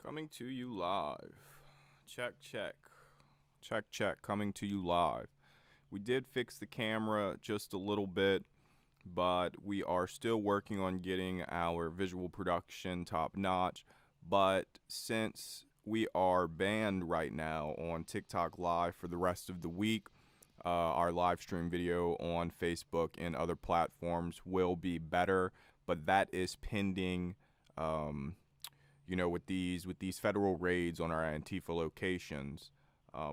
Coming to you live. Check, check. Check, check. Coming to you live. We did fix the camera just a little bit, but we are still working on getting our visual production top notch. But since we are banned right now on TikTok Live for the rest of the week, our live stream video on Facebook and other platforms will be better, but that is pending. With these federal raids on our Antifa locations.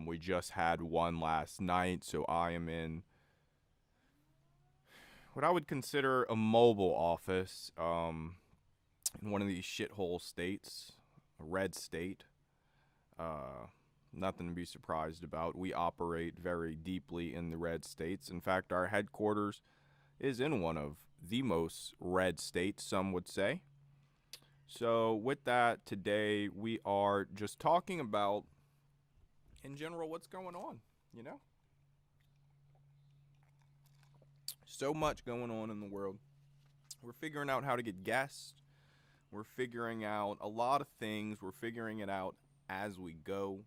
We just had one last night, so I am in what I would consider a mobile office in one of these shithole states, a red state. Nothing to be surprised about. We operate very deeply in the red states. In fact, our headquarters is in one of the most red states, some would say. So with that, today we are just talking about, in general, what's going on, So much going on in the world. We're figuring out how to get guests. We're figuring out a lot of things. We're figuring it out as we go.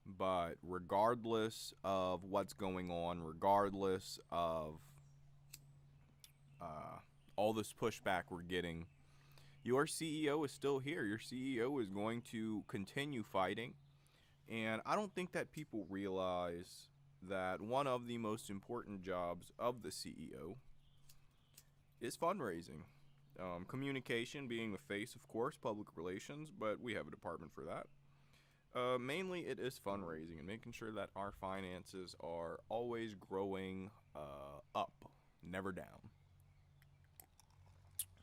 But regardless of what's going on, regardless of all this pushback we're getting, your CEO is still here. Your CEO is going to continue fighting. And I don't think that people realize that one of the most important jobs of the CEO is fundraising. Communication, being the face, of course, public relations, but we have a department for that. Mainly it is fundraising and making sure that our finances are always growing up, never down.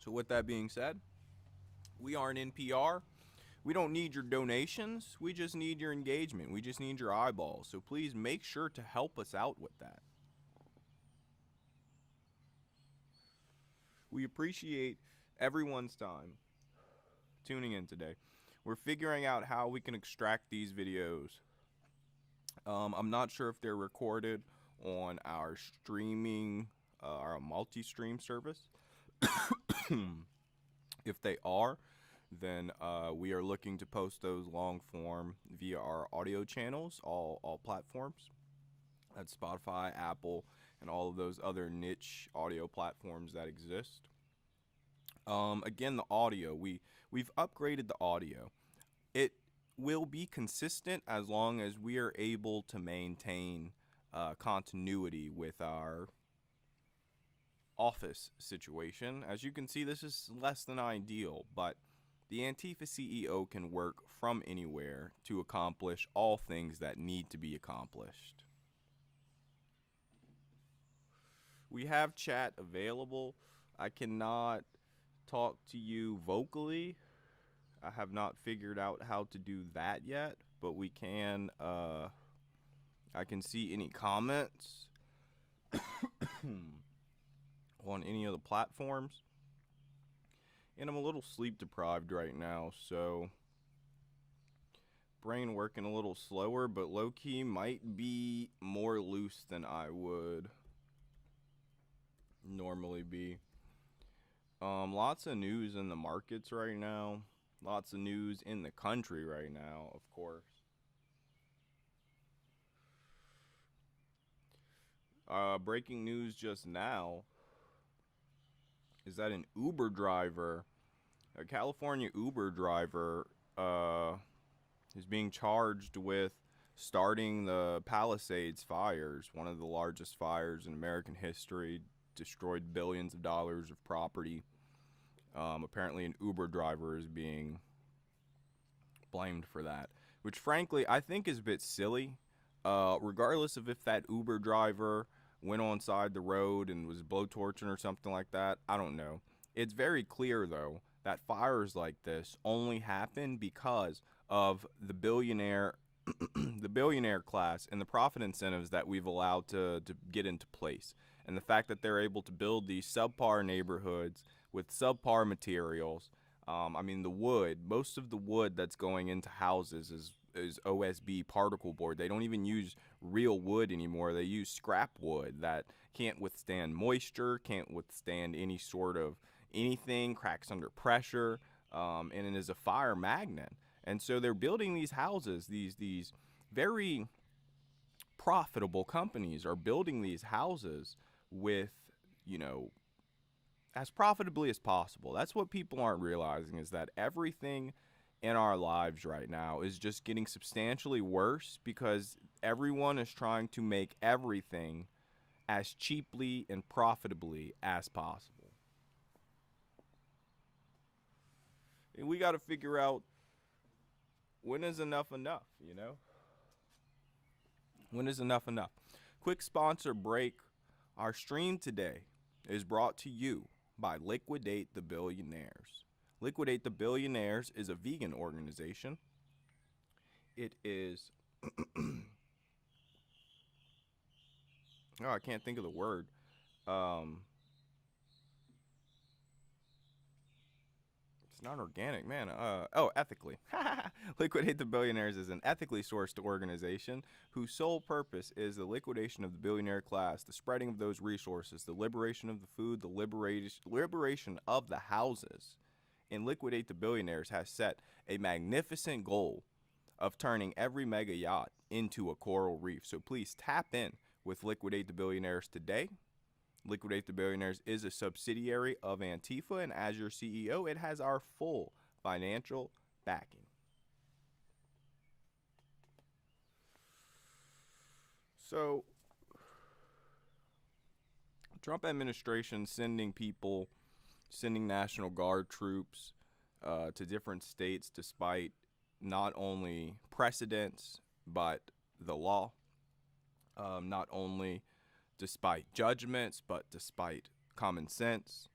So with that being said, we are an NPR. We don't need your donations. We just need your engagement. We just need your eyeballs. So please make sure to help us out with that. We appreciate everyone's time tuning in today. We're figuring out how we can extract these videos. I'm not sure if they're recorded on our streaming, our multi-stream service. If they are, then we are looking to post those long form via our audio channels, all platforms. That's Spotify, Apple, and all of those other niche audio platforms that exist. Again, the audio, we've upgraded the audio. It will be consistent as long as we are able to maintain continuity with our office situation. As you can see, this is less than ideal, but the Antifa CEO can work from anywhere to accomplish all things that need to be accomplished. We have chat available. I cannot talk to you vocally. I have not figured out how to do that yet, but we can, I can see any comments on any of the platforms. And I'm a little sleep deprived right now, so brain working a little slower, but low-key might be more loose than I would normally be. Lots of news in the markets right now. Lots of news in the country right now, of course. Breaking news just now is that an Uber driver, a California Uber driver, is being charged with starting the Palisades fires, one of the largest fires in American history, destroyed billions of dollars of property. Apparently an Uber driver is being blamed for that, which frankly I think is a bit silly. Regardless of if that Uber driver went on side the road and was blowtorching or something like that, I don't know. It's very clear, though, that fires like this only happen because of the billionaire the billionaire class and the profit incentives that we've allowed to get into place. And the fact that they're able to build these subpar neighborhoods with subpar materials. The wood, most of the wood that's going into houses is OSB particle board. They don't even use real wood anymore. They use scrap wood that can't withstand moisture, can't withstand any sort of anything, cracks under pressure, and it is a fire magnet. And so they're building these houses, these very profitable companies are building these houses with, you know, as profitably as possible. That's what people aren't realizing, is that everything in our lives right now is just getting substantially worse because everyone is trying to make everything as cheaply and profitably as possible. And we got to figure out, when is enough enough, you know? When is enough enough? Quick sponsor break. Our stream today is brought to you by Liquidate the Billionaires. Liquidate the Billionaires is a vegan organization. It is oh, I can't think of the word. It's not organic, man. Ethically. Liquidate the Billionaires is an ethically sourced organization whose sole purpose is the liquidation of the billionaire class, the spreading of those resources, the liberation of the food, the liberation of the houses. And Liquidate the Billionaires has set a magnificent goal of turning every mega yacht into a coral reef. So please tap in with Liquidate the Billionaires today. Liquidate the Billionaires is a subsidiary of Antifa, and as your CEO, it has our full financial backing. So, Trump administration sending National Guard troops to different states despite not only precedents, but the law, not only despite judgments, but despite common sense.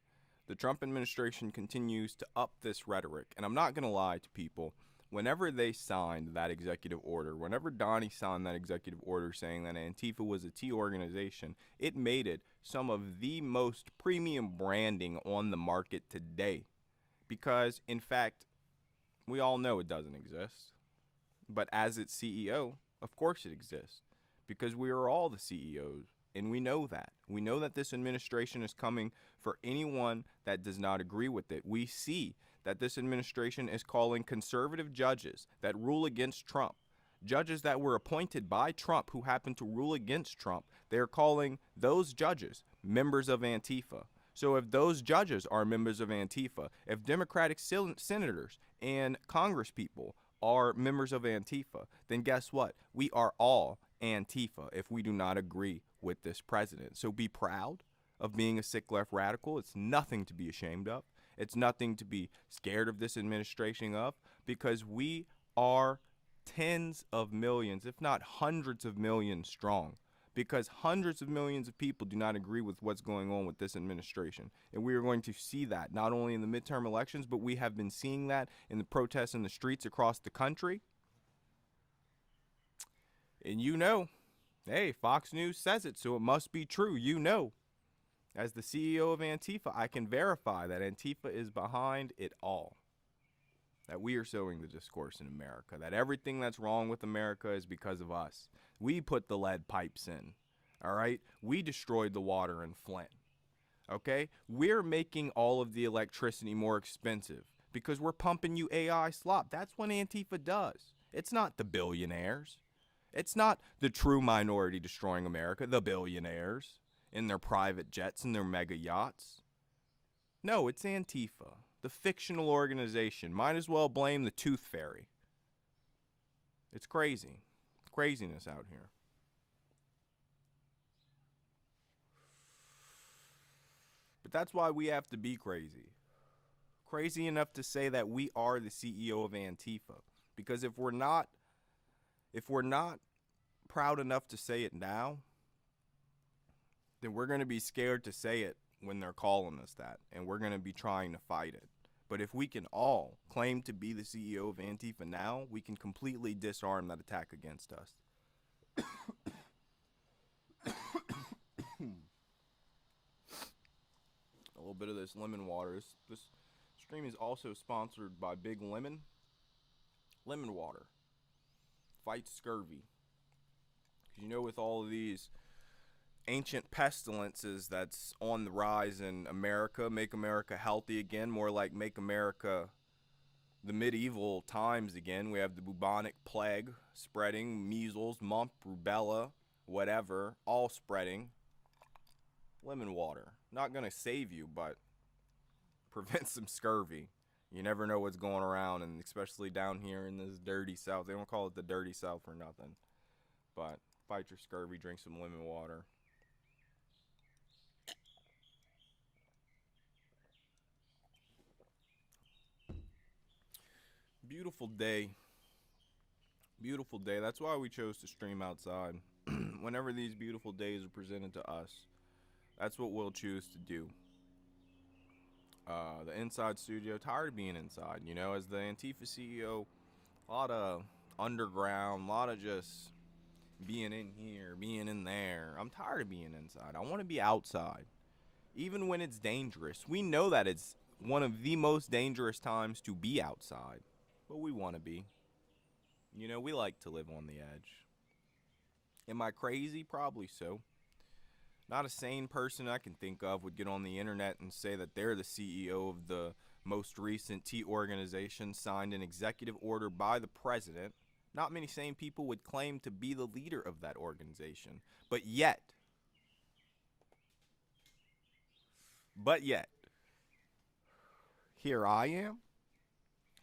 The Trump administration continues to up this rhetoric. And I'm not going to lie to people. Whenever they signed that executive order, whenever Donnie signed that executive order saying that Antifa was a T organization, it made it some of the most premium branding on the market today. Because, in fact, we all know it doesn't exist. But as its CEO, of course it exists. Because we are all the CEOs. And we know that. We know that this administration is coming for anyone that does not agree with it. We see that this administration is calling conservative judges that rule against Trump, judges that were appointed by Trump who happen to rule against Trump, they're calling those judges members of Antifa. So if those judges are members of Antifa, if Democratic senators and congresspeople are members of Antifa, then guess what? We are all Antifa if we do not agree with this president. So be proud of being a sick left radical. It's nothing to be ashamed of. It's nothing to be scared of this administration of, because we are tens of millions, if not hundreds of millions strong, because hundreds of millions of people do not agree with what's going on with this administration. And we are going to see that not only in the midterm elections, but we have been seeing that in the protests in the streets across the country. And you know, hey, Fox News says it, so it must be true. You know, as the CEO of Antifa, I can verify that Antifa is behind it all. That we are sowing the discourse in America, that everything that's wrong with America is because of us. We put the lead pipes in, all right? We destroyed the water in Flint, okay? We're making all of the electricity more expensive because we're pumping you AI slop. That's what Antifa does. It's not the billionaires. It's not the true minority destroying America, the billionaires in their private jets and their mega yachts. No, it's Antifa, the fictional organization. Might as well blame the Tooth Fairy. It's crazy. Craziness out here. But that's why we have to be crazy. Crazy enough to say that we are the CEO of Antifa. Because if we're not proud enough to say it now, then we're going to be scared to say it when they're calling us that, and we're going to be trying to fight it. But if we can all claim to be the CEO of Antifa now, we can completely disarm that attack against us. A little bit of this lemon water. This stream is also sponsored by Big Lemon. Lemon water fights scurvy. You know, with all of these ancient pestilences that's on the rise in America, make America healthy again, more like make America the medieval times again. We have the bubonic plague spreading, measles, mump, rubella, whatever, all spreading. Lemon water. Not going to save you, but prevent some scurvy. You never know what's going around, and especially down here in this dirty South. They don't call it the dirty South for nothing. But fight your scurvy, drink some lemon water. Beautiful day. Beautiful day. That's why we chose to stream outside. Whenever these beautiful days are presented to us, that's what we'll choose to do. The inside studio, tired of being inside. You know, as the Antifa CEO, a lot of underground, a lot of just being in here, being in there. I'm tired of being inside. I want to be outside, even when it's dangerous. We know that it's one of the most dangerous times to be outside, but we want to be. You know, we like to live on the edge. Am I crazy? Probably so. Not a sane person I can think of would get on the internet and say that they're the CEO of the most recent T organization, signed an executive order by the president. Not many sane people would claim to be the leader of that organization. But yet, here I am.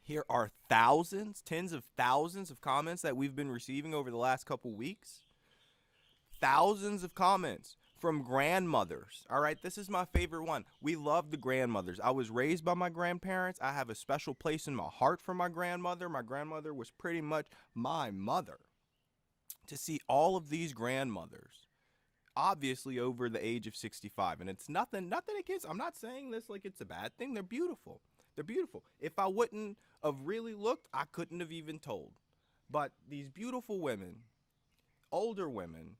Here are thousands, tens of thousands of comments that we've been receiving over the last couple weeks. Thousands of comments from grandmothers. All right, this is my favorite one. We love the grandmothers. I was raised by my grandparents. I have a special place in my heart for my grandmother. My grandmother was pretty much my mother. To see all of these grandmothers, obviously over the age of 65, and it's nothing against, I'm not saying this like it's a bad thing. They're beautiful. They're beautiful. If I wouldn't have really looked, I couldn't have even told. But these beautiful women, older women,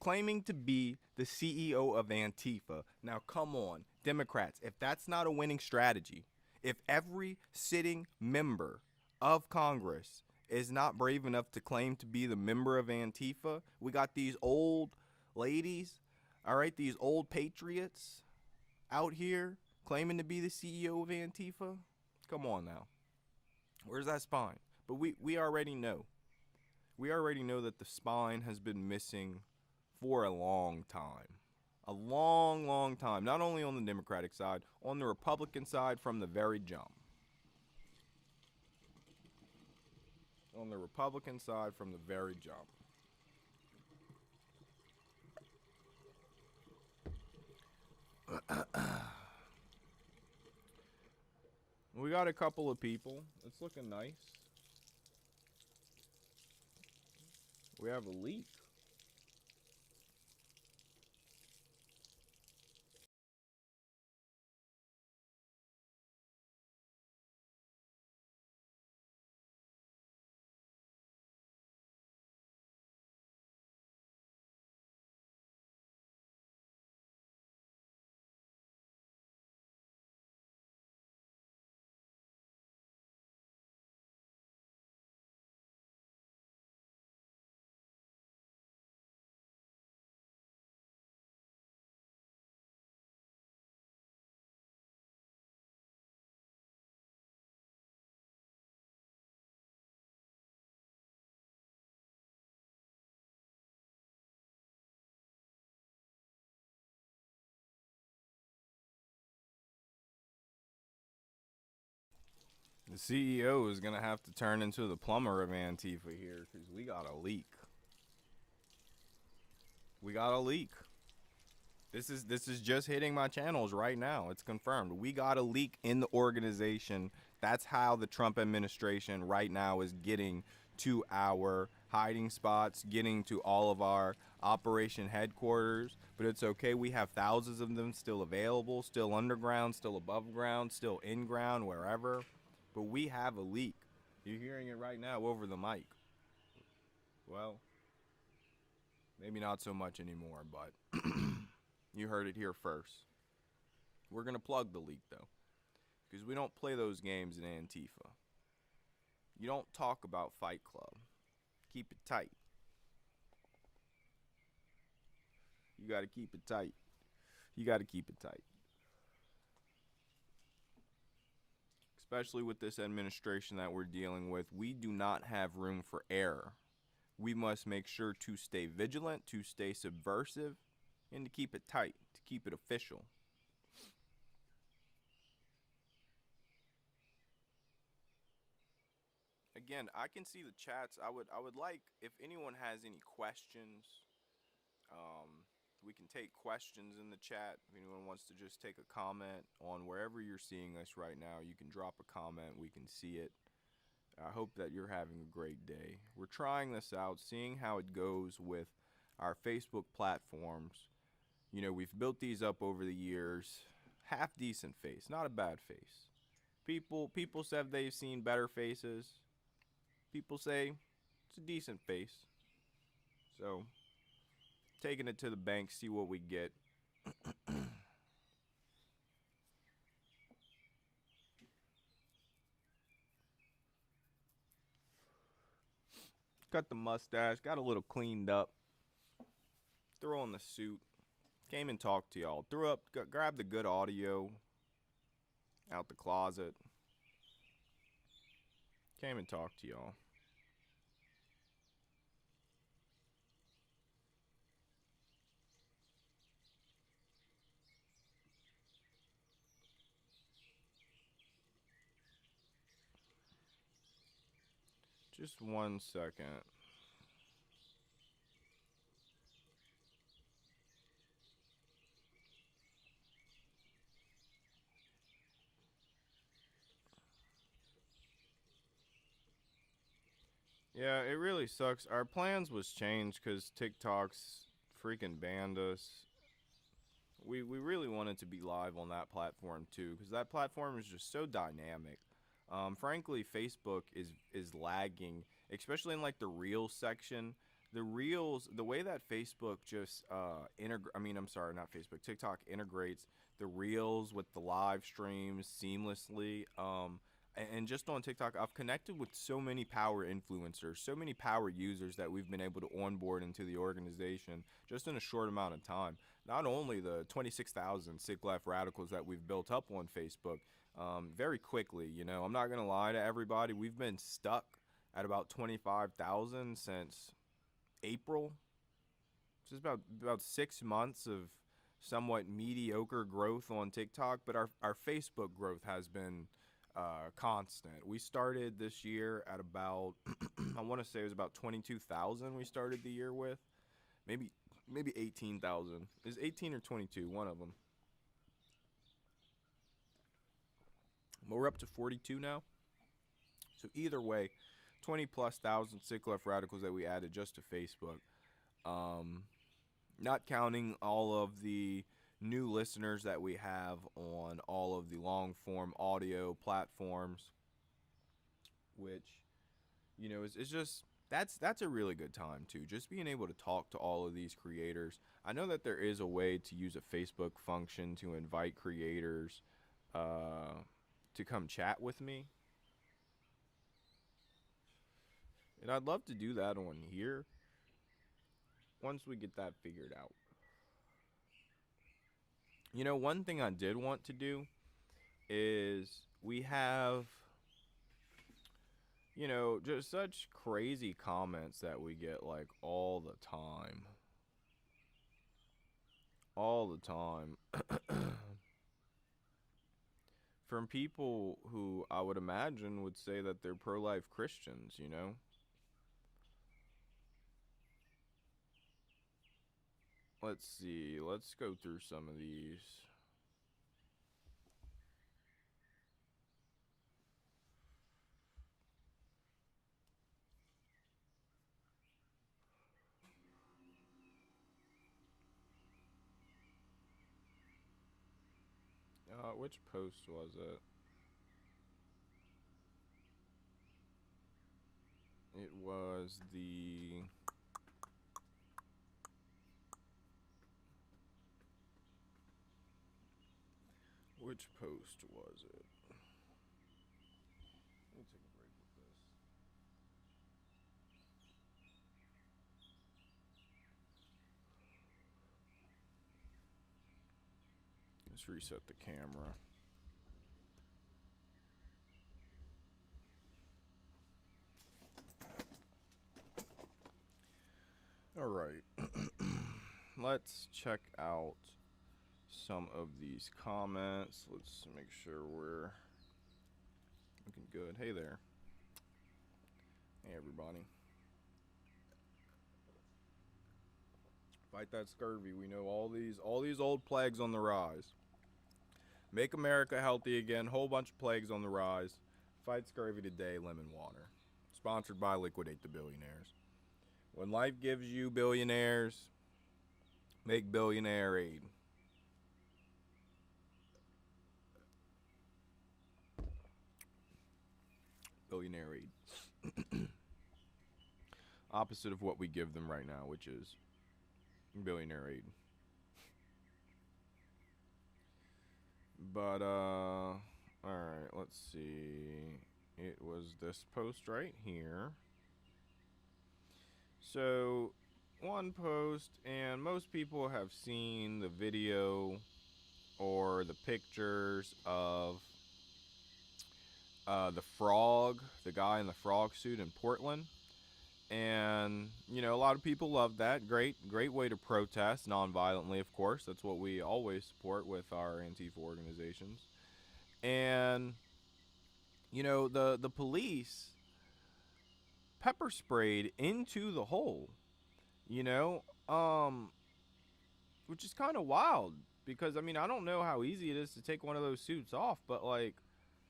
claiming to be the CEO of Antifa. Now, come on, Democrats, if that's not a winning strategy, if every sitting member of Congress is not brave enough to claim to be the member of Antifa, we got these old ladies, all right, these old patriots out here claiming to be the CEO of Antifa. Come on now. Where's that spine? But we already know. We already know that the spine has been missing for a long time. A long, long time. Not only on the Democratic side, on the Republican side from the very jump. On the Republican side from the very jump. We got a couple of people. It's looking nice. We have a leak. The CEO is going to have to turn into the plumber of Antifa here because we got a leak. We got a leak. This is just hitting my channels right now. It's confirmed. We got a leak in the organization. That's how the Trump administration right now is getting to our hiding spots, getting to all of our operation headquarters. But it's okay. We have thousands of them still available, still underground, still above ground, still in ground, wherever. But we have a leak. You're hearing it right now over the mic. Well, maybe not so much anymore, but you heard it here first. We're going to plug the leak, though, because we don't play those games in Antifa. You don't talk about Fight Club. Keep it tight. You got to keep it tight. You got to keep it tight. especially with this administration that we're dealing with, we do not have room for error. We must make sure to stay vigilant, to stay subversive, and to keep it tight, to keep it official. Again, I can see the chats. I would like if anyone has any questions. Um, we can take questions in the chat. If anyone wants to just take a comment on wherever you're seeing us right now, you can drop a comment. We can see it. I hope that you're having a great day. We're trying this out, seeing how it goes with our Facebook platforms. You know, we've built these up over the years. Half decent face, not a bad face. People said they've seen better faces. People say it's a decent face. So, taking it to the bank, see what we get. Cut the mustache, got a little cleaned up. Throw on the suit. Came and talked to y'all. Threw up, grabbed the good audio out the closet. Came and talked to y'all. Just 1 second. Yeah, it really sucks. Our plans was changed because TikTok's freaking banned us. We really wanted to be live on that platform too, because that platform is just so dynamic. Frankly, Facebook is lagging, especially in like the Reels section. The Reels, the way that Facebook just I'm sorry, not Facebook. TikTok integrates the Reels with the live streams seamlessly. And just on TikTok, I've connected with so many power influencers, so many power users that we've been able to onboard into the organization just in a short amount of time. Not only the 26,000 sick left radicals that we've built up on Facebook very quickly, you know, I'm not going to lie to everybody. We've been stuck at about 25,000 since April. It's about 6 months of somewhat mediocre growth on TikTok, but our Facebook growth has been constant. We started this year at about I want to say it was about 22,000 we started the year with. Maybe 18,000. Is 18 or 22, one of them. But we're up to 42 now. So either way, 20 plus thousand sick left radicals that we added just to Facebook. Not counting all of the new listeners that we have on all of the long form audio platforms, which, you know, is just that's a really good time too. Just being able to talk to all of these creators. I know that there is a way to use a Facebook function to invite creators to come chat with me. And I'd love to do that on here once we get that figured out. You know, one thing I did want to do is we have, you know, just such crazy comments that we get like all the time. All the time. From people who I would imagine would say that they're pro-life Christians, you know? Let's see. Let's go through some of these. Which post was it? It was the... Which post was it? Let me take a break with this. Let's reset the camera. All right. Let's check out some of these comments. Let's make sure we're looking good. Hey there. Hey everybody. Fight that scurvy. We know all these old plagues on the rise. Make America healthy again. Whole bunch of plagues on the rise. Fight scurvy today. Lemon water. Sponsored by Liquidate the Billionaires. When life gives you billionaires, make billionaire aid. Billionaire aid. Opposite of what we give them right now, which is billionaire aid. But alright, let's see. It was this post right here. So, one post, and most people have seen the video or the pictures of the frog, the guy in the frog suit in Portland. And, you know, a lot of people love that. Great way to protest nonviolently, of course. That's what we always support with our Antifa organizations. And, you know, the police pepper sprayed into the hole, you know, which is kind of wild because, I mean, I don't know how easy it is to take one of those suits off, but, like,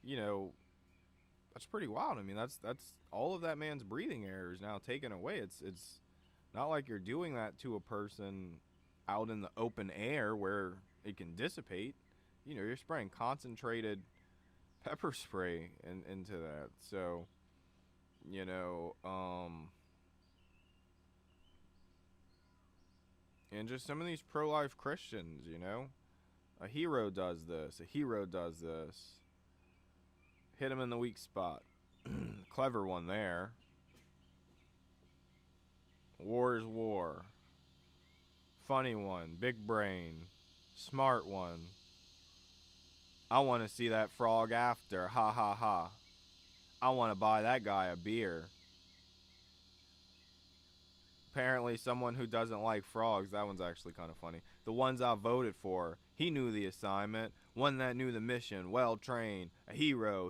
you know, that's pretty wild. I mean, that's all of that man's breathing air is now taken away. It's not like you're doing that to a person out in the open air where it can dissipate. You know, you're spraying concentrated pepper spray into that. So, you know, and just some of these pro-life Christians, you know, a hero does this, a hero does this. Hit him in the weak spot. Clever one there. War is war. Funny one. Big brain. Smart one. I want to see that frog after. Ha ha ha. I want to buy that guy a beer. Apparently someone who doesn't like frogs. That one's actually kind of funny. The ones I voted for. He knew the assignment. One that knew the mission. Well trained. A hero.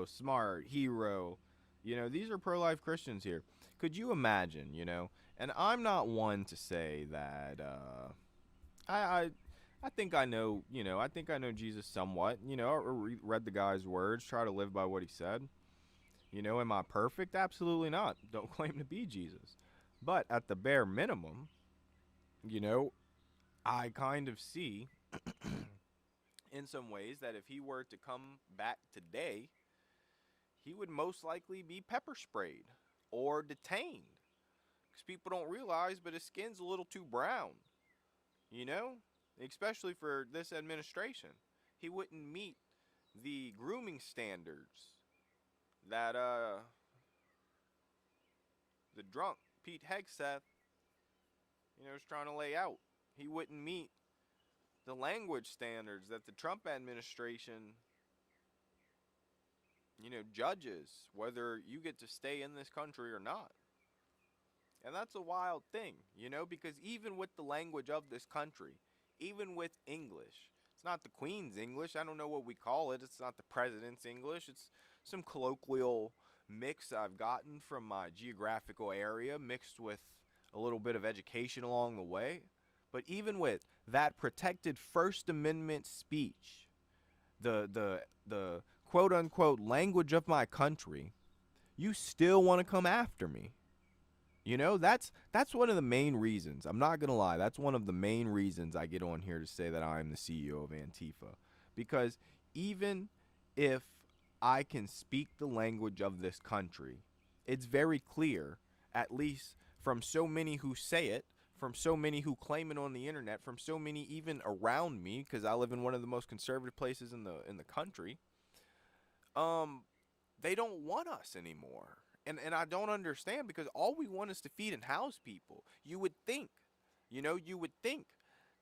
Smart. Hero. You know, these are pro-life Christians here. Could you imagine, you know? And I'm not one to say that, I think I know, you know, I think I know Jesus somewhat. You know, I read the guy's words, try to live by what he said. You know, am I perfect? Absolutely not. Don't claim to be Jesus. But at the bare minimum, you know, I kind of see in some ways that if he were to come back today, he would most likely be pepper sprayed or detained. Because people don't realize, but his skin's a little too brown, you know, especially for this administration. He wouldn't meet the grooming standards that the drunk Pete Hegseth, you know, is trying to lay out. He wouldn't meet the language standards that the Trump administration, you know, judges whether you get to stay in this country or not. And that's a wild thing, you know, because even with the language of this country, even with English, it's not the Queen's English. I don't know what we call it. It's not the President's English. It's some colloquial mix I've gotten from my geographical area mixed with a little bit of education along the way. But even with that protected First Amendment speech, the quote unquote language of my country, you still want to come after me. You know, that's one of the main reasons. I'm not going to lie. That's one of the main reasons I get on here to say that I'm the CEO of Antifa. Because even if I can speak the language of this country, it's very clear, at least from so many who say it, from so many who claim it on the internet, from so many even around me, because I live in one of the most conservative places in the country, they don't want us anymore. And I don't understand, because all we want is to feed and house people. You would think, you know,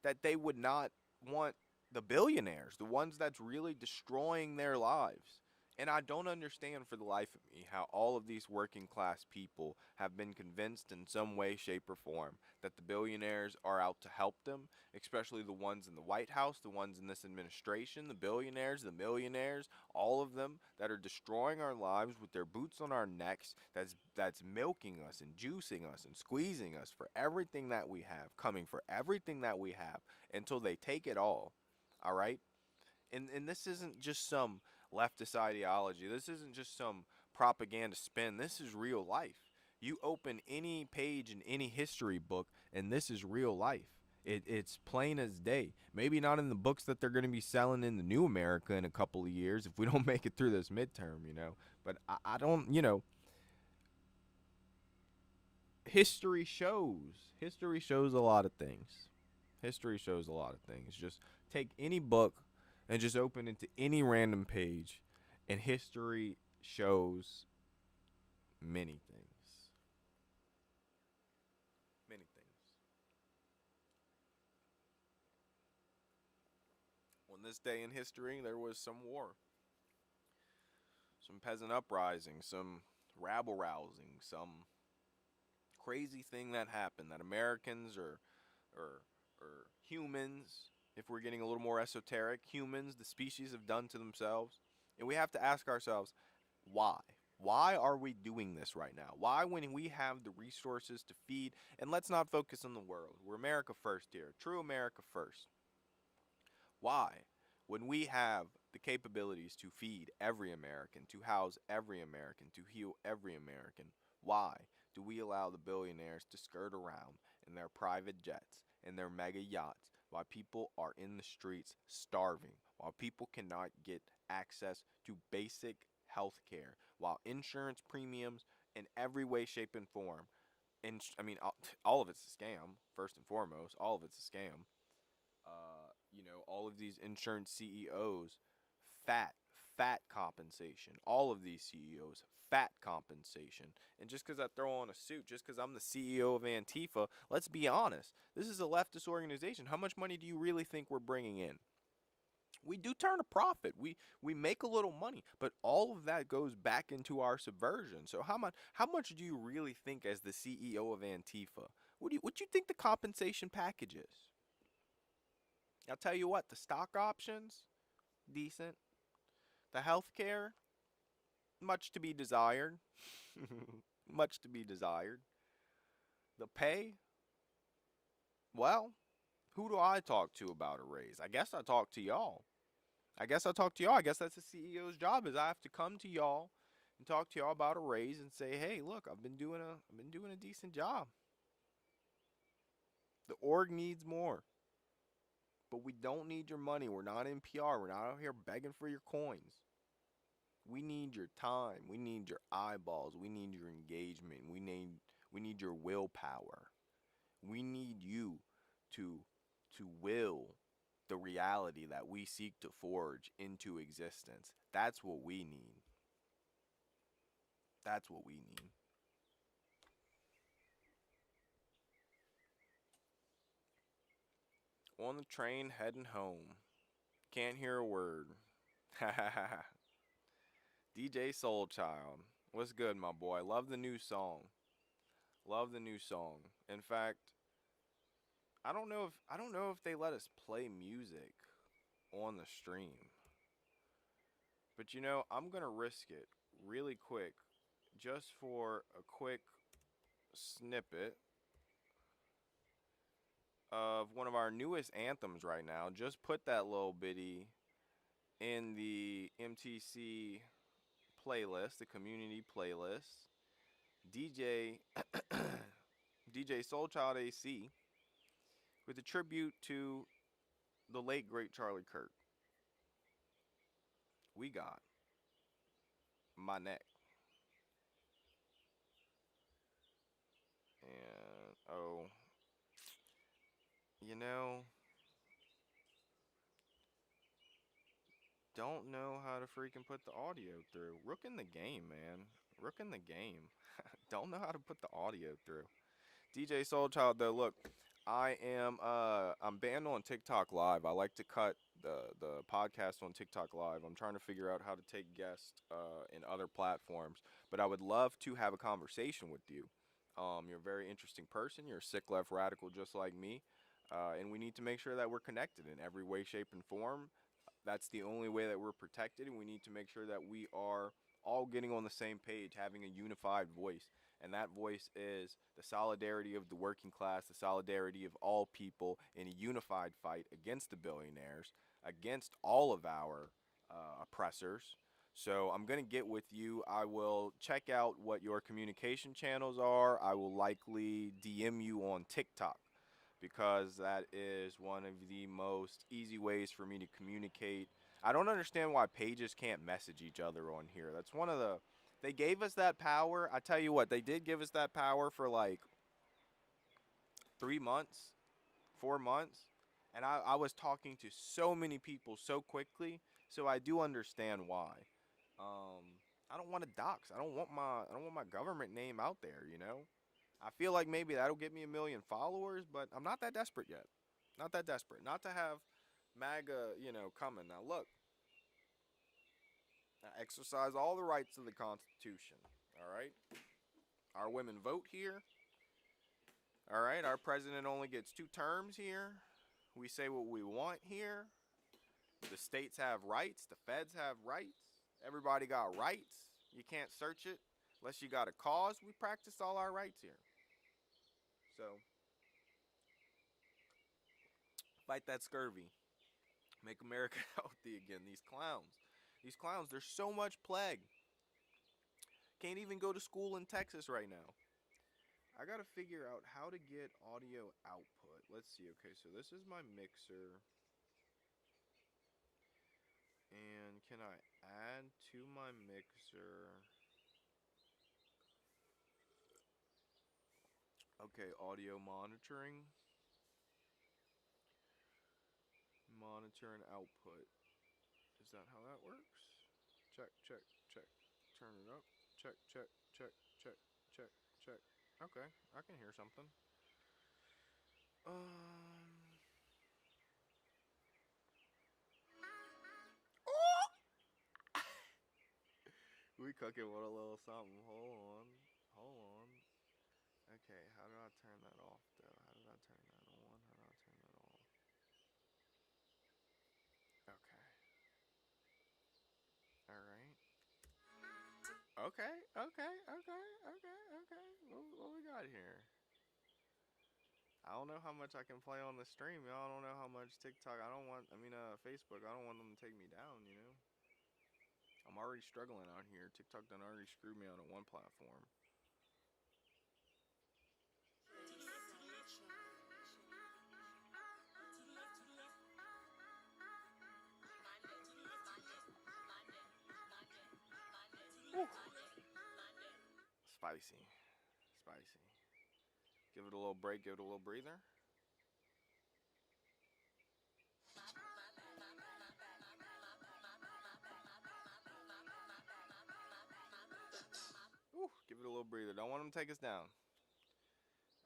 that they would not want the billionaires, the ones that's really destroying their lives And I don't understand for the life of me how all of these working class people have been convinced in some way, shape, or form that the billionaires are out to help them, especially the ones in the White House, the ones in this administration, the billionaires, the millionaires, all of them that are destroying our lives with their boots on our necks, that's milking us and juicing us and squeezing us for everything that we have, coming for everything that we have until they take it all. All right? And this isn't just some leftist ideology. This isn't just some propaganda spin. This is real life. You open any page in any history book, and this is real life. It's plain as day. Maybe not in the books that they're going to be selling in the new America in a couple of years if we don't make it through this midterm, you know. But I don't, you know, history shows. History shows a lot of things. History shows a lot of things. Just take any book and just open it to any random page, and history shows many things. Many things. On this day in history, there was some war, some peasant uprising, some rabble rousing, some crazy thing that happened that Americans or or humans, if we're getting a little more esoteric, humans, the species have done to themselves. And we have to ask ourselves, why? Why are we doing this right now? Why, when we have the resources to feed, and let's not focus on the world. We're America first here. True America first. Why, when we have the capabilities to feed every American, to house every American, to heal every American, why do we allow the billionaires to skirt around in their private jets and their mega yachts while people are in the streets starving, while people cannot get access to basic health care, while insurance premiums in every way, shape, and form, and I mean, all of it's a scam, first and foremost, all of it's a scam. All of these insurance CEOs, fat, fat compensation. All of these CEOs, fat compensation. And just because I throw on a suit, just because I'm the CEO of Antifa, let's be honest. This is a leftist organization. How much money do you really think we're bringing in? We do turn a profit. We make a little money, but all of that goes back into our subversion. So how much do you really think as the CEO of Antifa? What do you think the compensation package is? I'll tell you what, the stock options, decent. The healthcare, much to be desired. Much to be desired. The pay, well, who do I talk to about a raise? I guess I talk to y'all. I guess I talk to y'all. I guess that's the CEO's job is I have to come to y'all and talk to y'all about a raise and say, "Hey, look, I've been doing a decent job. The org needs more, but we don't need your money. We're not NPR. We're not out here begging for your coins. We need your time. We need your eyeballs. We need your engagement. We need your willpower. We need you to to will the reality that we seek to forge into existence. That's what we need. That's what we need. On the train heading home. Can't hear a word. DJ Soulchild. What's good, my boy? Love the new song. Love the new song. In fact, I don't know if they let us play music on the stream. But I'm going to risk it really quick just for a quick snippet of one of our newest anthems right now. Just put that little bitty in the MTC playlist, the community playlist. DJ DJ Soulchild AC with a tribute to the late great Charlie Kirk. We got My Neck. And you know, don't know how to freaking put the audio through. Rook in the game, man. Rook in the game. Don't know how to put the audio through. DJ Soulchild, though, look, I'm banned on TikTok Live. I like to cut the podcast on TikTok Live. I'm trying to figure out how to take guests in other platforms, but I would love to have a conversation with you. You're a very interesting person. You're a sick left radical just like me, and we need to make sure that we're connected in every way, shape, and form. That's the only way that we're protected, and we need to make sure that we are all getting on the same page, having a unified voice. And that voice is the solidarity of the working class, the solidarity of all people in a unified fight against the billionaires, against all of our oppressors. So I'm going to get with you. I will check out what your communication channels are. I will likely DM you on TikTok because that is one of the most easy ways for me to communicate. I don't understand why pages can't message each other on here. That's one of the they gave us that power. I tell you what, they did give us that power for like 3 months, 4 months, and I was talking to so many people so quickly, so I do understand why. I don't want to dox. I don't want my government name out there, you know? I feel like maybe that'll get me a million followers, but I'm not that desperate yet. Not that desperate. Not to have MAGA, coming. Now look, I exercise all the rights of the Constitution. All right? Our women vote here. All right? Our president only gets 2 terms here. We say what we want here. The states have rights. The feds have rights. Everybody got rights. You can't search it unless you got a cause. We practice all our rights here. So, fight that scurvy. Make America healthy again. These clowns. These clowns, there's so much plague. Can't even go to school in Texas right now. I gotta figure out how to get audio output. Let's see. Okay, so this is my mixer. And can I add to my mixer? Okay, audio monitoring. Monitor and output. Is that how that works? Check, check, check. Turn it up. Check, check, check, check, check, check. Okay, I can hear something. Um. We cooking with a little something. Hold on. Hold on. Okay, how do I turn that off though? How did I turn that on? How do I turn that off? Okay. Alright. Okay, okay, okay, okay, okay. What we got here? I don't know how much I can play on the stream, y'all. I don't know how much TikTok. Facebook. I don't want them to take me down, you know? I'm already struggling out here. TikTok done already screwed me out on one platform. Woo. Spicy. Spicy. Give it a little break, give it a little breather. Ooh, give it a little breather. Don't want them to take us down.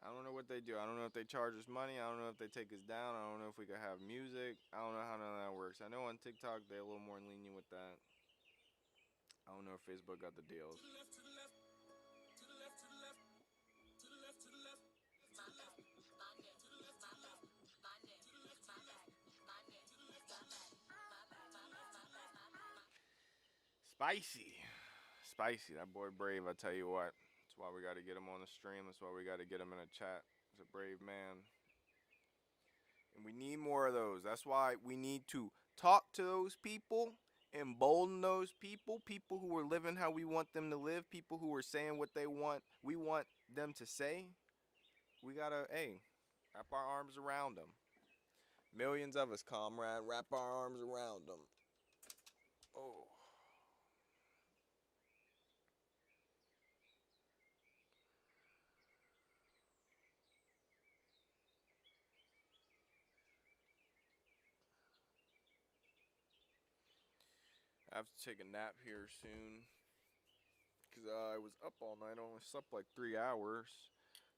I don't know what they do. I don't know if they charge us money. I don't know if they take us down. I don't know if we could have music. I don't know how none of that works. I know on TikTok they're a little more lenient with that. I don't know if Facebook got the deals. Spicy. Spicy. That boy Brave, I tell you what. That's why we got to get him on the stream. That's why we got to get him in a chat. He's a brave man. And we need more of those. That's why we need to talk to those people, embolden those people, people who are living how we want them to live, people who are saying what they want, we want them to say. We gotta, hey, wrap our arms around them. Millions of us, comrade, wrap our arms around them. Oh. I have to take a nap here soon. Because I was up all night. I only slept like 3 hours.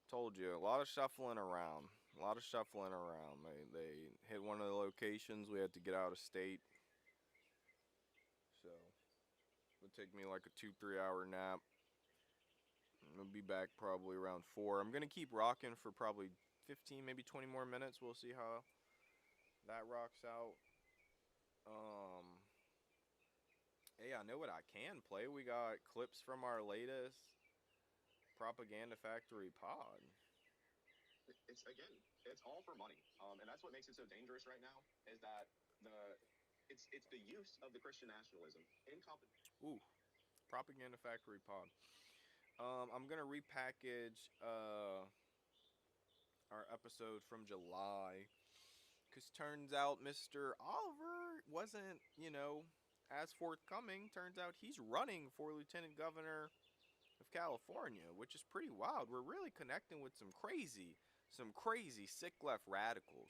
Told you, a lot of shuffling around. A A lot of shuffling around. They hit one of the locations. We had to get out of state. So it would take me like a 2-3 hour nap. I'll be back probably around 4. I'm gonna keep rocking for probably 15, maybe 20 more minutes. We'll see how that rocks out. Hey, I know what I can play. We got clips from our latest Propaganda Factory pod. It's again, it's all for money, and that's what makes it so dangerous right now. Is that the it's the use of the Christian nationalism in company. Ooh, Propaganda Factory pod. I'm gonna repackage our episode from July, cause turns out Mr. Oliver wasn't, as forthcoming. Turns out he's running for lieutenant governor of California, which is pretty wild. We're really connecting with some crazy sick left radicals.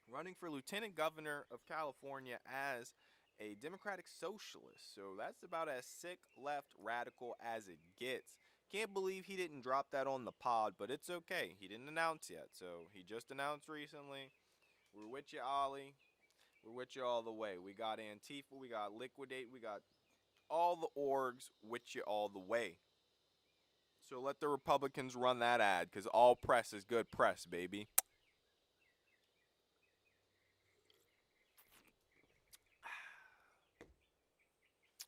Running for lieutenant governor of California as a Democratic socialist. So that's about as sick left radical as it gets. Can't believe he didn't drop that on the pod, but it's okay. He didn't announce yet. So he just announced recently. We're with you, Ollie. We're with you all the way. We got Antifa, we got Liquidate, we got all the orgs with you all the way. So let the Republicans run that ad, because all press is good press, baby.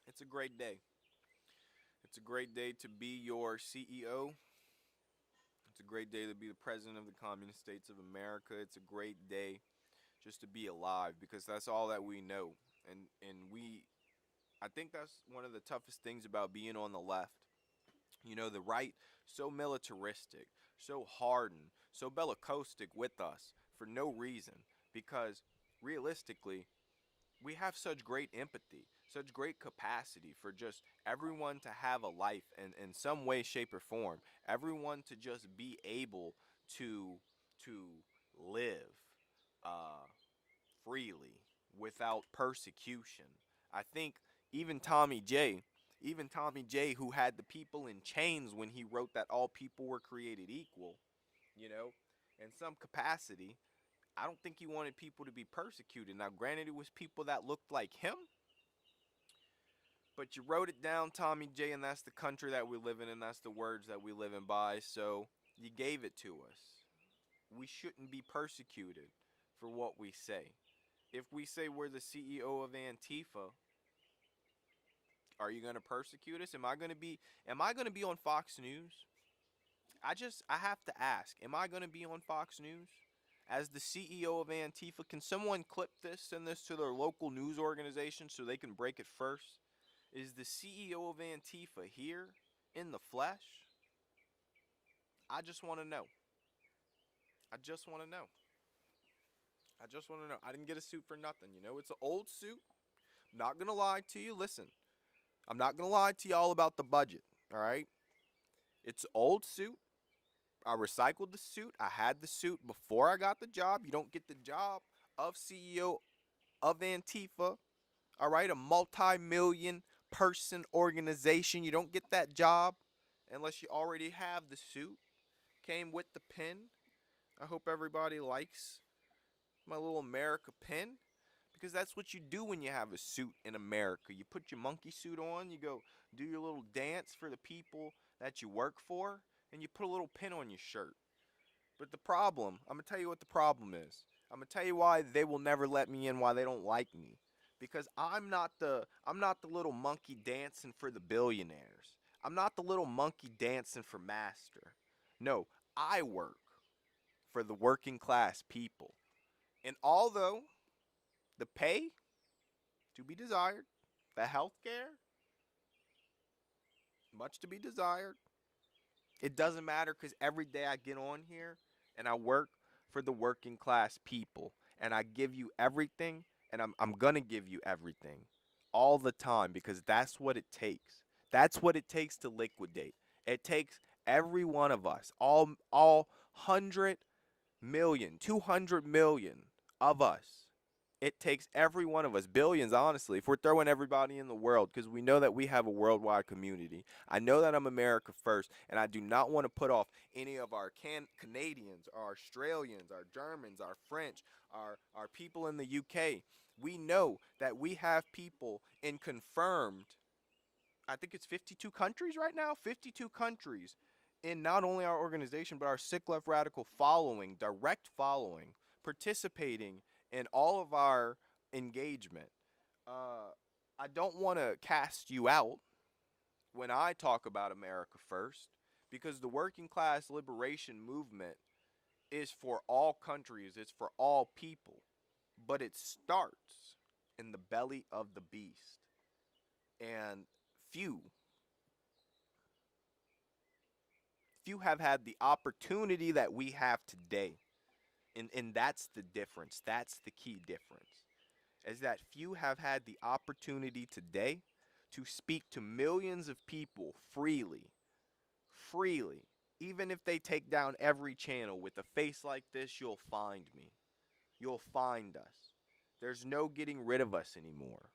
It's a great day. It's a great day to be your CEO. It's a great day to be the president of the Communist States of America. It's a great day just to be alive, because that's all that we know. And I think that's one of the toughest things about being on the left. The right, so militaristic, so hardened, so bellicostic with us for no reason, because realistically, we have such great empathy, such great capacity for just everyone to have a life in some way, shape, or form. Everyone to just be able to to live uh, freely without persecution. I think even Tommy J, even Tommy J, who had the people in chains when he wrote that all people were created equal, you know, in some capacity, I don't think he wanted people to be persecuted. Now, granted, it was people that looked like him, but you wrote it down, Tommy J, and that's the country that we live in, and that's the words that we live in by, so you gave it to us. We shouldn't be persecuted for what we say. If we say we're the CEO of Antifa, are you going to persecute us? Am I going to be on Fox News? I have to ask, am I going to be on Fox News? As the CEO of Antifa, can someone clip this, send this to their local news organization so they can break it first? Is the CEO of Antifa here in the flesh? I just want to know. I just want to know. I just want to know. I didn't get a suit for nothing. It's an old suit. Not going to lie to you. Listen, I'm not going to lie to y'all about the budget. All right? It's an old suit. I recycled the suit. I had the suit before I got the job. You don't get the job of CEO of Antifa. All right? A multi-million person organization. You don't get that job unless you already have the suit. Came with the pin. I hope everybody likes my little America pin, because that's what you do when you have a suit in America. You put your monkey suit on, you go do your little dance for the people that you work for, and you put a little pin on your shirt. But the problem, I'm going to tell you what the problem is. I'm going to tell you why they will never let me in, why they don't like me. Because I'm not the little monkey dancing for the billionaires. I'm not the little monkey dancing for master. No, I work for the working class people. And although the pay to be desired, the health care much to be desired, it doesn't matter, because every day I get on here and I work for the working class people, and I give you everything, and I'm going to give you everything all the time, because that's what it takes. That's what it takes to liquidate. It takes every one of us, all 100 million, 200 million of us It takes every one of us, billions, honestly, if we're throwing everybody in the world, because we know that we have a worldwide community. I know that I'm America first, and I do not want to put off any of our Canadians, our Australians, our Germans, our French, our people in the UK. We know that we have people in confirmed, I think it's 52 countries right now, 52 countries in not only our organization, but our sick left radical following, direct following, participating in all of our engagement. I don't want to cast you out when I talk about America first, because the working class liberation movement is for all countries, it's for all people, but it starts in the belly of the beast. And few, few have had the opportunity that we have today. And that's the difference. That's the key difference. Is that few have had the opportunity today to speak to millions of people freely. Freely. Even if they take down every channel with a face like this, you'll find me. You'll find us. There's no getting rid of us anymore.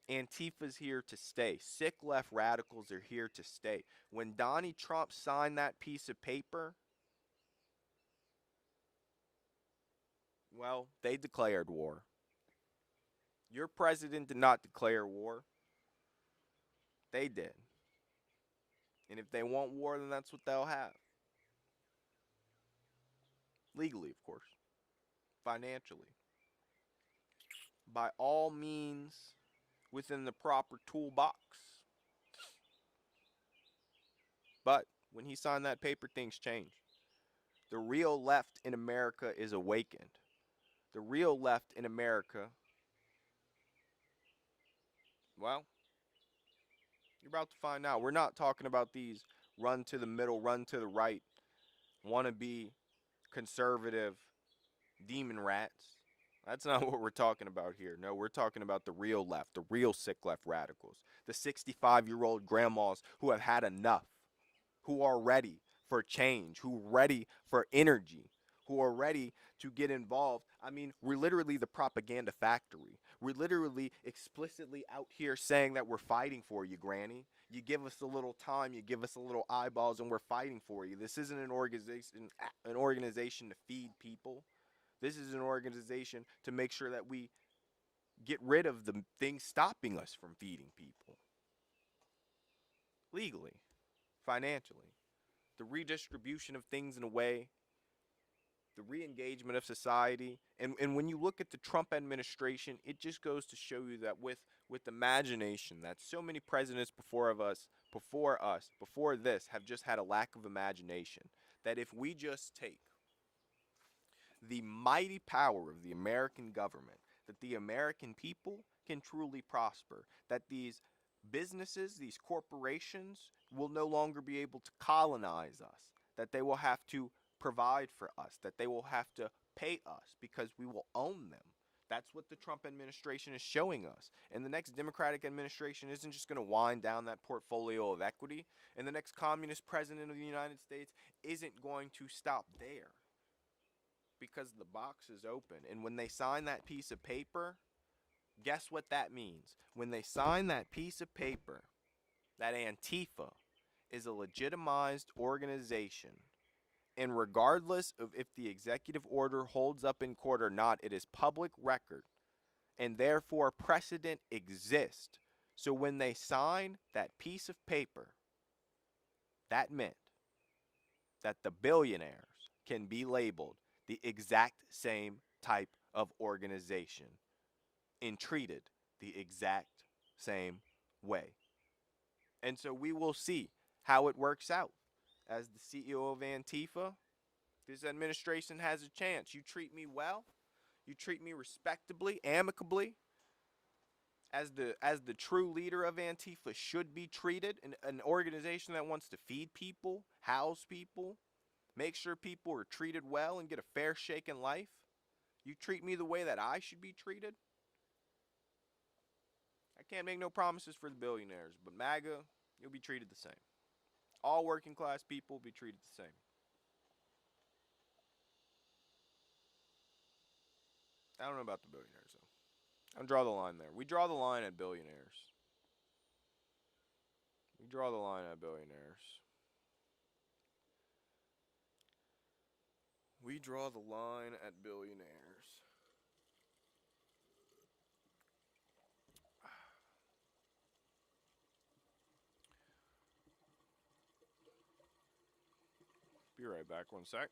Antifa's here to stay. Sick left radicals are here to stay. When Donnie Trump signed that piece of paper, well, they declared war. Your president did not declare war. They did. And if they want war, then that's what they'll have. Legally, of course. Financially. By all means, within the proper toolbox. But when he signed that paper, things changed. The real left in America is awakened. The real left in America, well, you're about to find out. We're not talking about these run to the middle, run to the right, wannabe conservative demon rats. That's not what we're talking about here. No, we're talking about the real left, the real sick left radicals, the 65-year-old grandmas who have had enough, who are ready for change, who are ready for energy, who are ready to get involved. I mean, we're literally the propaganda factory. We're literally explicitly out here saying that we're fighting for you, Granny. You give us a little time, you give us a little eyeballs, and we're fighting for you. This isn't an organization to feed people. This is an organization to make sure that we get rid of the things stopping us from feeding people legally, financially, the redistribution of things in a way, the re-engagement of society. And when you look at the Trump administration, it just goes to show you that with imagination, that so many presidents before this have just had a lack of imagination. That if we just take the mighty power of the American government, that the American people can truly prosper, that these businesses, these corporations will no longer be able to colonize us, that they will have to provide for us, that they will have to pay us because we will own them. That's what the Trump administration is showing us. And the next Democratic administration isn't just going to wind down that portfolio of equity. And the next communist president of the United States isn't going to stop there, because the box is open. And when they sign that piece of paper, guess what that means? When they sign that piece of paper, that Antifa is a legitimized organization. And regardless of if the executive order holds up in court or not, it is public record. And therefore, precedent exists. So when they sign that piece of paper, that meant that the billionaires can be labeled the exact same type of organization and treated the exact same way. And so we will see how it works out. As the CEO of Antifa, this administration has a chance. You treat me well, you treat me respectably, amicably, as the true leader of Antifa should be treated, an organization that wants to feed people, house people, make sure people are treated well and get a fair shake in life. You treat me the way that I should be treated. I can't make no promises for the billionaires, but MAGA, you'll be treated the same. All working class people will be treated the same. I don't know about the billionaires though. I draw the line there. We draw the line at billionaires. We draw the line at billionaires. We draw the line at billionaires. Be right back, one sec.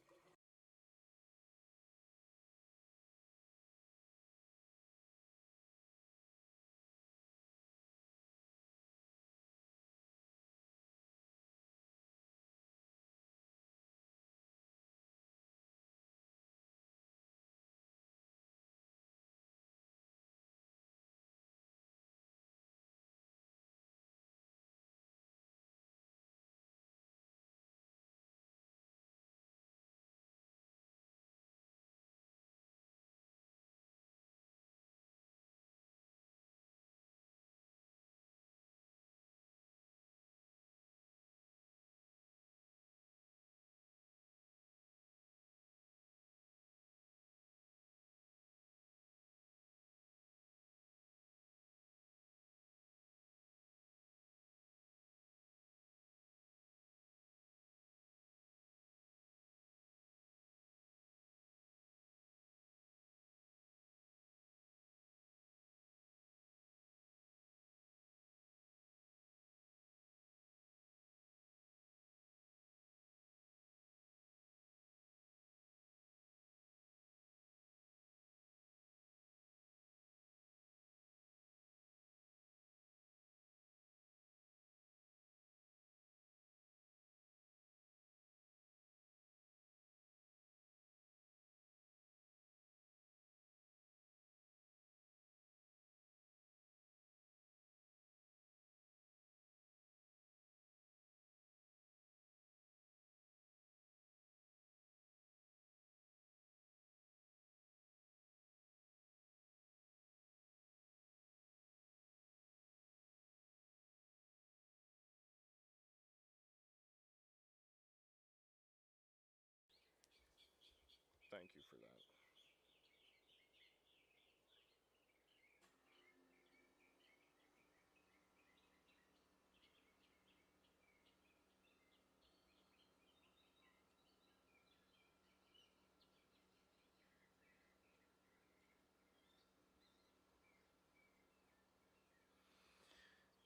Thank you for that.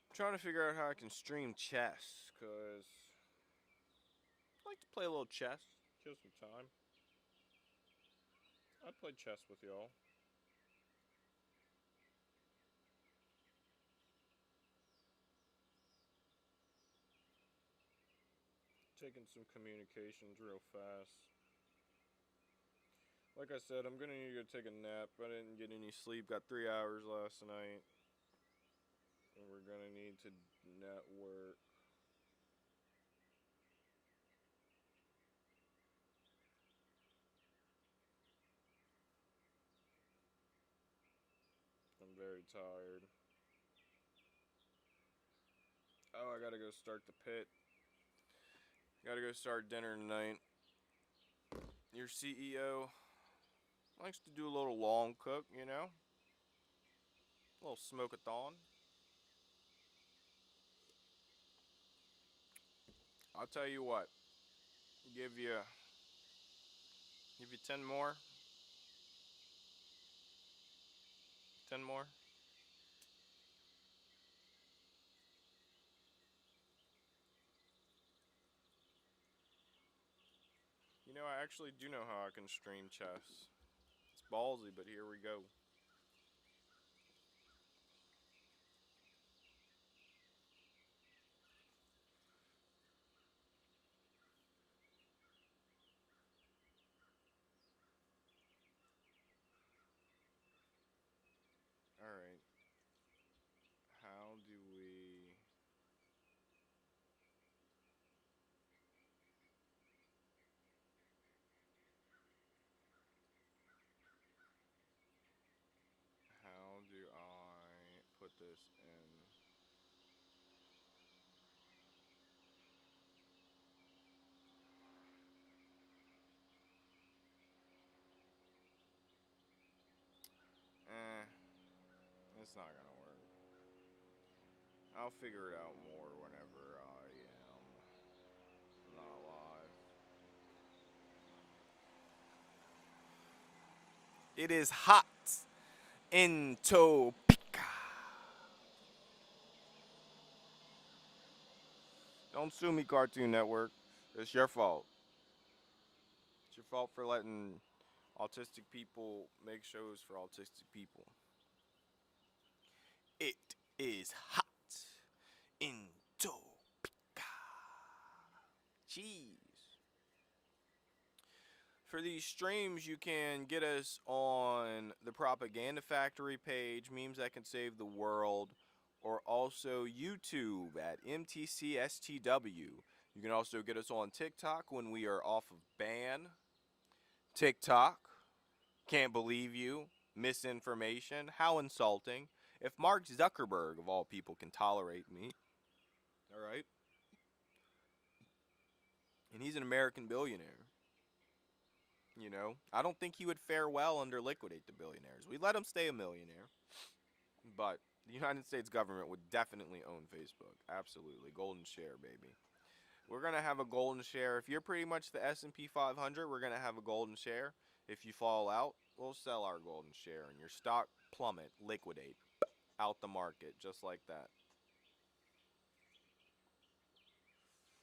I'm trying to figure out how I can stream chess, cause I like to play a little chess, kill some time. I'd play chess with y'all. Taking some communications real fast. Like I said, I'm gonna need to go take a nap. I didn't get any sleep. Got 3 hours last night. And we're gonna need to network. I'm very tired. Oh, I gotta go start the pit. Gotta go start dinner tonight. Your CEO likes to do a little long cook, you know? A little smoke-a-thon. I'll tell you what. Give you 10 more. 10 more. You know, I actually do know how I can stream chess. It's ballsy, but here we go. Alright. How do we... How do I put this in? It's not gonna work. I'll figure it out more whenever I am not live. It is hot in Topeka. Don't sue me, Cartoon Network. It's your fault. It's your fault for letting autistic people make shows for autistic people. It is hot in Topeka. Jeez. For these streams, you can get us on the Propaganda Factory page, Memes That Can Save the World, or also YouTube at MTCSTW. You can also get us on TikTok when we are off of ban. TikTok, can't believe you, misinformation, how insulting. If Mark Zuckerberg, of all people, can tolerate me, alright? And he's an American billionaire. You know, I don't think he would fare well under Liquidate the Billionaires. We let him stay a millionaire, but the United States government would definitely own Facebook. Absolutely, golden share, baby. We're gonna have a golden share. If you're pretty much the S&P 500, we're gonna have a golden share. If you fall out, we'll sell our golden share, and your stock plummet, liquidate, out the market, just like that.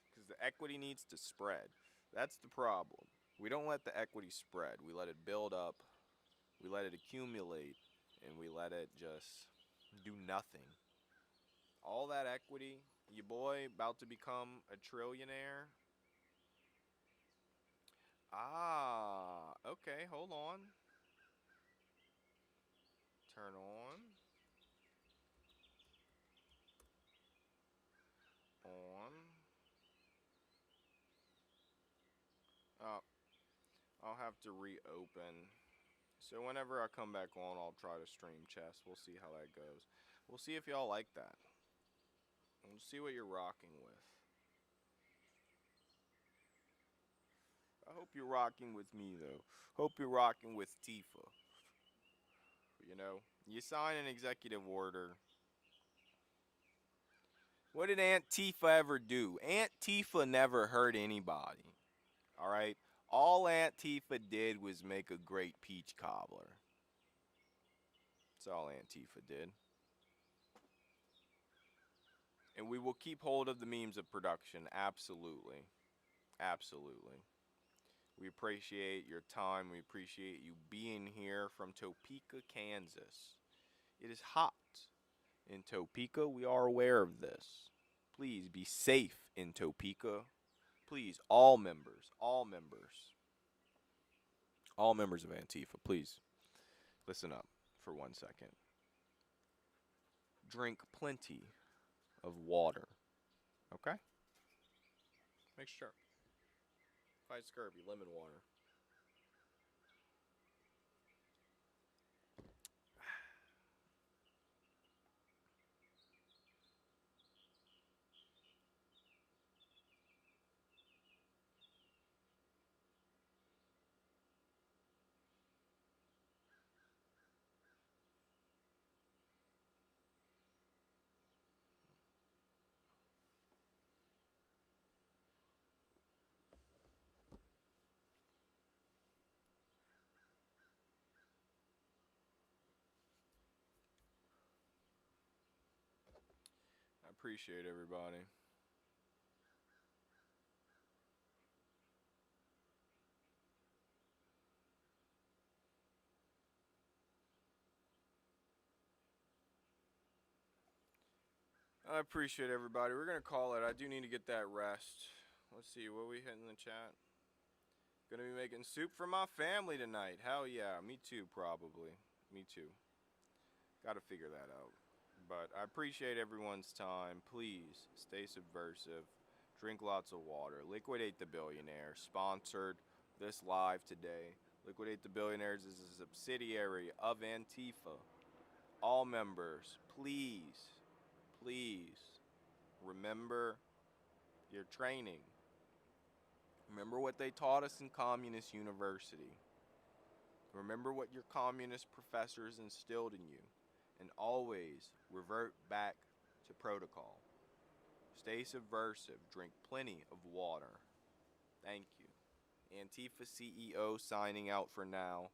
Because the equity needs to spread. That's the problem. We don't let the equity spread. We let it build up. We let it accumulate, and we let it just do nothing. All that equity, your boy about to become a trillionaire. Ah, okay, hold on. Turn on. On. Oh, I'll have to reopen. So whenever I come back on, I'll try to stream chess. We'll see how that goes. We'll see if y'all like that. We'll see what you're rocking with. I hope you're rocking with me, though. Hope you're rocking with Tifa. You know, you sign an executive order. What did Antifa ever do? Antifa never hurt anybody. Alright? All Antifa did was make a great peach cobbler. That's all Antifa did. And we will keep hold of the means of production. Absolutely. Absolutely. We appreciate your time. We appreciate you being here from Topeka, Kansas. It is hot in Topeka. We are aware of this. Please be safe in Topeka. Please, all members of Antifa, please listen up for 1 second. Drink plenty of water. Okay? Make sure. Fight scurvy, lemon water. I appreciate everybody. I appreciate everybody. We're gonna call it. I do need to get that rest. Let's see, what we hit in the chat? Gonna be making soup for my family tonight. Hell yeah, me too, probably. Me too. Gotta figure that out. But I appreciate everyone's time. Please stay subversive. Drink lots of water. Liquidate the Billionaire. Sponsored this live today. Liquidate the Billionaires is a subsidiary of Antifa. All members, please, please remember your training. Remember what they taught us in Communist University. Remember what your communist professors instilled in you. and always revert back to protocol. Stay subversive, drink plenty of water. Thank you. Antifa CEO signing out for now.